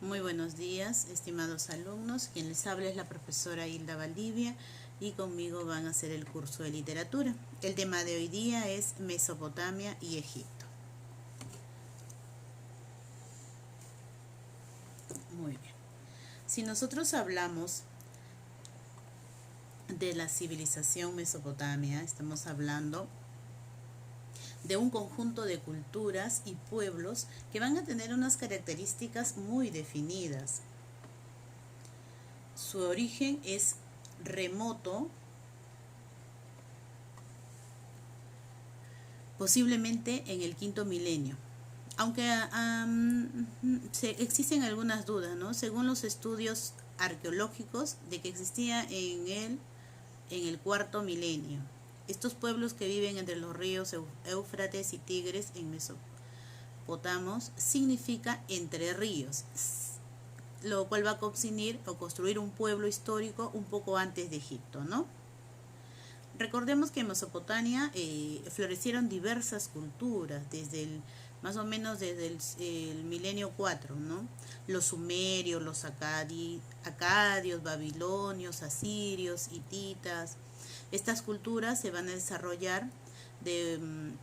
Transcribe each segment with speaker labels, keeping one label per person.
Speaker 1: Muy buenos días, estimados alumnos. Quien les habla es la profesora Hilda Valdivia y conmigo van a hacer el curso de literatura. El tema de hoy día es Mesopotamia y Egipto. Muy bien. Si nosotros hablamos de la civilización mesopotamia, estamos hablando de un conjunto de culturas y pueblos que van a tener unas características muy definidas. Su origen es remoto, posiblemente en el quinto milenio. Aunque existen algunas dudas, ¿no? Según los estudios arqueológicos, de que existía en el cuarto milenio. Estos pueblos que viven entre los ríos Éufrates y Tigres en Mesopotamos significa entre ríos, lo cual va a consignir o construir un pueblo histórico un poco antes de Egipto, ¿no? Recordemos que en Mesopotamia florecieron diversas culturas, más o menos desde el milenio 4, ¿no? Los sumerios, los acadios, babilonios, asirios, hititas. Estas culturas se van a desarrollar en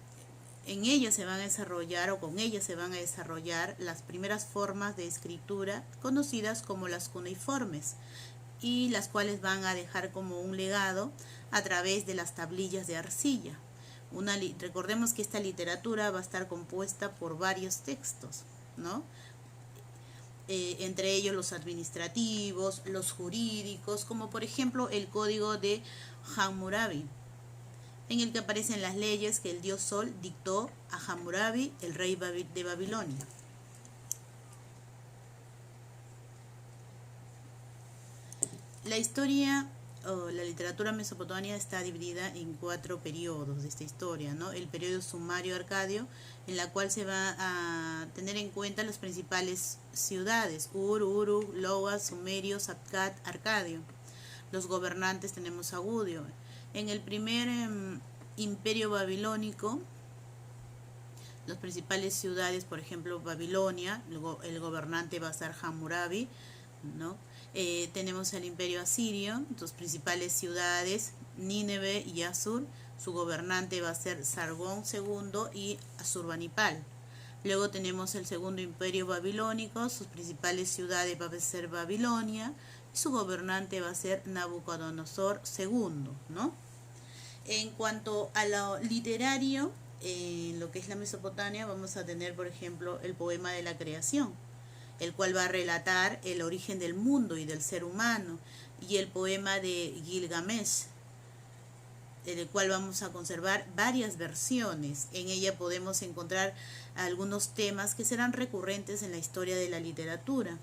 Speaker 1: ellas se van a desarrollar o con ellas se van a desarrollar las primeras formas de escritura conocidas como las cuneiformes, y las cuales van a dejar como un legado a través de las tablillas de arcilla. Recordemos que esta literatura va a estar compuesta por varios textos, ¿no? Entre ellos los administrativos, los jurídicos, como por ejemplo el código de Hammurabi, en el que aparecen las leyes que el dios Sol dictó a Hammurabi, el rey de Babilonia. La historia o la literatura mesopotamia está dividida en 4 periodos de esta historia, ¿no? El periodo sumario-arcadio, en la cual se va a tener en cuenta las principales ciudades: Ur, Uruk, Loa, Sumerio, Sabkat, Arcadio. Los gobernantes tenemos a Gudio. En el primer imperio babilónico, las principales ciudades, por ejemplo, Babilonia, el gobernante va a ser Hammurabi, ¿no? Tenemos el imperio asirio, sus principales ciudades, Nínive y Asur, su gobernante va a ser Sargón II y Asurbanipal. Luego tenemos el segundo imperio babilónico, sus principales ciudades va a ser Babilonia y su gobernante va a ser Nabucodonosor II, ¿no? En cuanto a lo literario, en lo que es la Mesopotamia, vamos a tener, por ejemplo, el poema de la creación, el cual va a relatar el origen del mundo y del ser humano, y el poema de Gilgamesh, del cual vamos a conservar varias versiones. En ella podemos encontrar algunos temas que serán recurrentes en la historia de la literatura.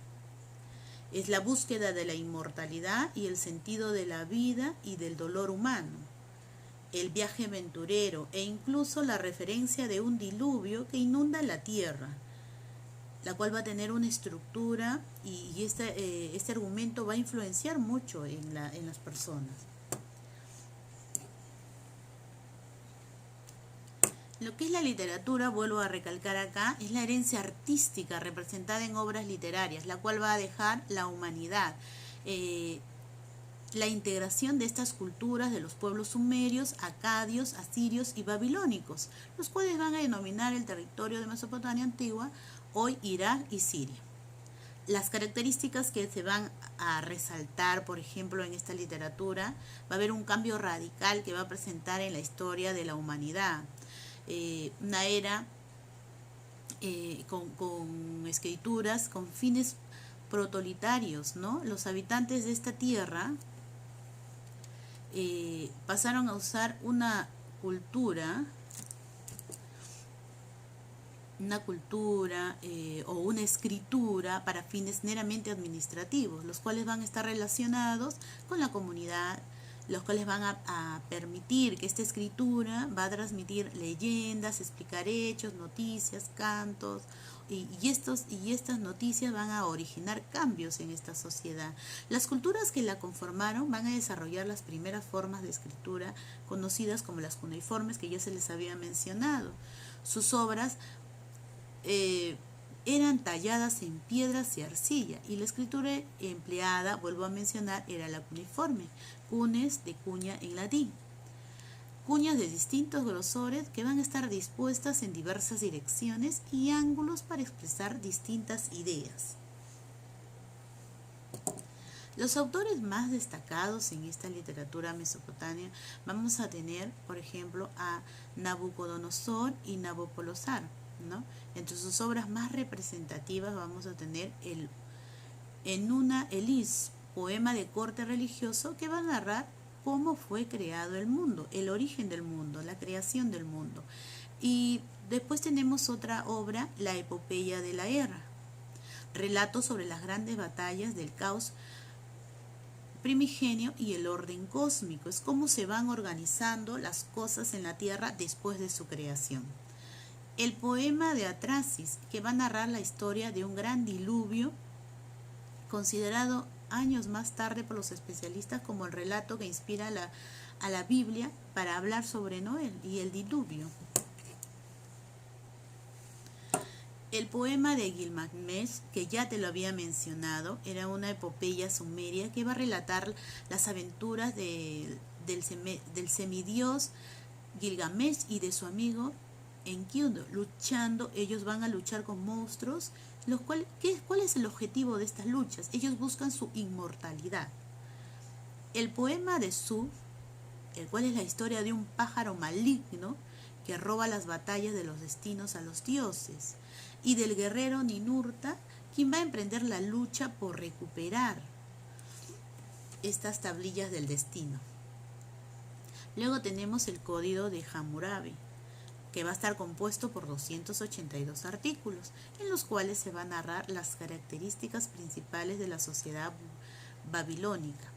Speaker 1: Es la búsqueda de la inmortalidad y el sentido de la vida y del dolor humano, el viaje aventurero e incluso la referencia de un diluvio que inunda la tierra, la cual va a tener una estructura, y este argumento va a influenciar mucho en las personas. Lo que es la literatura, vuelvo a recalcar acá, es la herencia artística representada en obras literarias, la cual va a dejar la humanidad. La integración de estas culturas de los pueblos sumerios, acadios, asirios y babilónicos, los cuales van a denominar el territorio de Mesopotamia antigua, hoy Irak y Siria. Las características que se van a resaltar, por ejemplo, en esta literatura, va a haber un cambio radical que va a presentar en la historia de la humanidad. Una era con escrituras, con fines protolitarios, ¿no? Los habitantes de esta tierra pasaron a usar una cultura o una escritura para fines meramente administrativos, los cuales van a estar relacionados con la comunidad, los cuales van a permitir que esta escritura va a transmitir leyendas, explicar hechos, noticias, cantos, y estas noticias van a originar cambios en esta sociedad. Las culturas que la conformaron van a desarrollar las primeras formas de escritura conocidas como las cuneiformes, que ya se les había mencionado. Sus obras eran talladas en piedras y arcilla, y la escritura empleada, vuelvo a mencionar, era la cuneiforme, cunes de cuña en latín. Cuñas de distintos grosores que van a estar dispuestas en diversas direcciones y ángulos para expresar distintas ideas. Los autores más destacados en esta literatura mesopotamia vamos a tener, por ejemplo, a Nabucodonosor y Nabopolassar, ¿no? Entre sus obras más representativas vamos a tener el Elis, poema de corte religioso que va a narrar cómo fue creado el mundo, el origen del mundo, la creación del mundo. Y después tenemos otra obra, la Epopeya de la Guerra, relatos sobre las grandes batallas del caos primigenio y el orden cósmico. Es cómo se van organizando las cosas en la Tierra después de su creación. El poema de Atrasis, que va a narrar la historia de un gran diluvio, considerado años más tarde por los especialistas como el relato que inspira a la Biblia para hablar sobre Noé y el diluvio. El poema de Gilgamesh, que ya te lo había mencionado, era una epopeya sumeria que va a relatar las aventuras del semidios Gilgamesh y de su amigo Enkidu, luchando. Ellos van a luchar con monstruos. ¿Cuál es el objetivo de estas luchas? Ellos buscan su inmortalidad. El poema de Su, el cual es la historia de un pájaro maligno que roba las batallas de los destinos a los dioses, y del guerrero Ninurta, quien va a emprender la lucha por recuperar estas tablillas del destino. Luego tenemos el Código de Hammurabi, que va a estar compuesto por 282 artículos, en los cuales se va a narrar las características principales de la sociedad babilónica,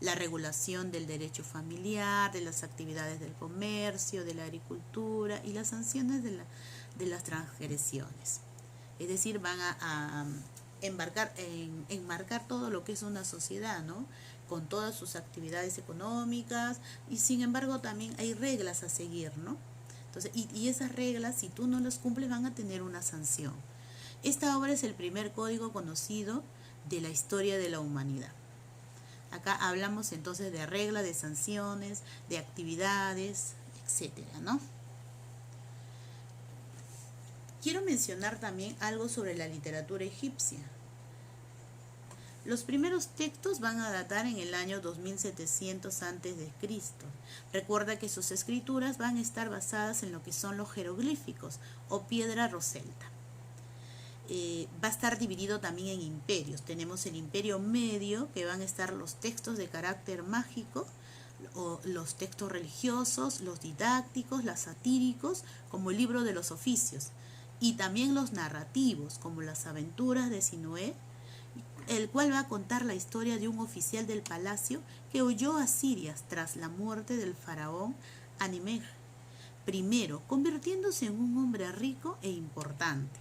Speaker 1: la regulación del derecho familiar, de las actividades del comercio, de la agricultura y las sanciones de las transgresiones. Es decir, van a enmarcar todo lo que es una sociedad, ¿no? Con todas sus actividades económicas, y sin embargo también hay reglas a seguir, ¿no? Entonces, y esas reglas, si tú no las cumples, van a tener una sanción. Esta obra es el primer código conocido de la historia de la humanidad. Acá hablamos entonces de reglas, de sanciones, de actividades, etcétera, ¿no? Quiero mencionar también algo sobre la literatura egipcia. Los primeros textos van a datar en el año 2700 a.C. Recuerda que sus escrituras van a estar basadas en lo que son los jeroglíficos o piedra roselta. Va a estar dividido también en imperios. Tenemos el imperio medio, que van a estar los textos de carácter mágico, o los textos religiosos, los didácticos, los satíricos, como el libro de los oficios, y también los narrativos, como las aventuras de Sinué, el cual va a contar la historia de un oficial del palacio que huyó a Siria tras la muerte del faraón Animej I, convirtiéndose en un hombre rico e importante.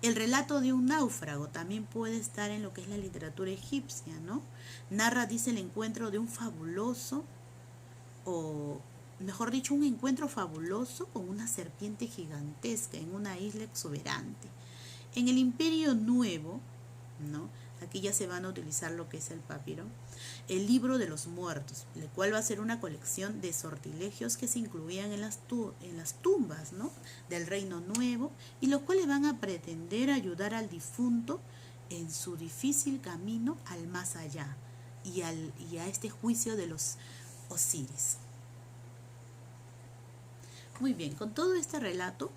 Speaker 1: El relato de un náufrago también puede estar en lo que es la literatura egipcia, ¿no? Narra, dice, el encuentro de un fabuloso, o mejor dicho, un encuentro fabuloso con una serpiente gigantesca en una isla exuberante. En el Imperio Nuevo, ¿no? Aquí ya se van a utilizar lo que es el papiro, el libro de los muertos, el cual va a ser una colección de sortilegios que se incluían en las tumbas, ¿no? Del Reino Nuevo, y los cuales van a pretender ayudar al difunto en su difícil camino al más allá y a este juicio de los Osiris. Muy bien, con todo este relato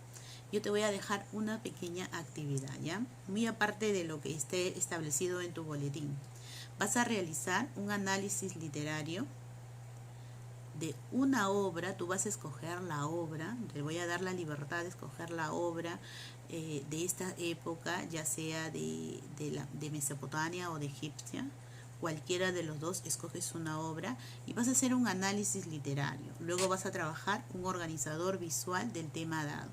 Speaker 1: yo te voy a dejar una pequeña actividad, ¿ya? Muy aparte de lo que esté establecido en tu boletín. Vas a realizar un análisis literario de una obra. Tú vas a escoger la obra, te voy a dar la libertad de escoger la obra de esta época, ya sea de Mesopotamia o de Egipcia. Cualquiera de los dos, escoges una obra y vas a hacer un análisis literario. Luego vas a trabajar un organizador visual del tema dado.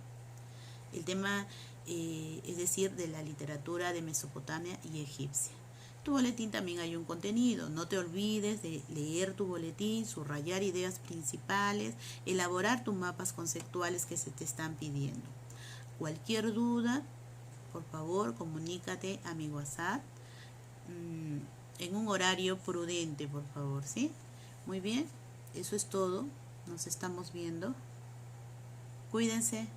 Speaker 1: El tema, es decir, de la literatura de Mesopotamia y egipcia. Tu boletín también hay un contenido. No te olvides de leer tu boletín, subrayar ideas principales, elaborar tus mapas conceptuales que se te están pidiendo. Cualquier duda, favor, comunícate a mi WhatsApp en un horario prudente, por favor, ¿sí? Muy bien, eso es todo. Nos estamos viendo. Cuídense.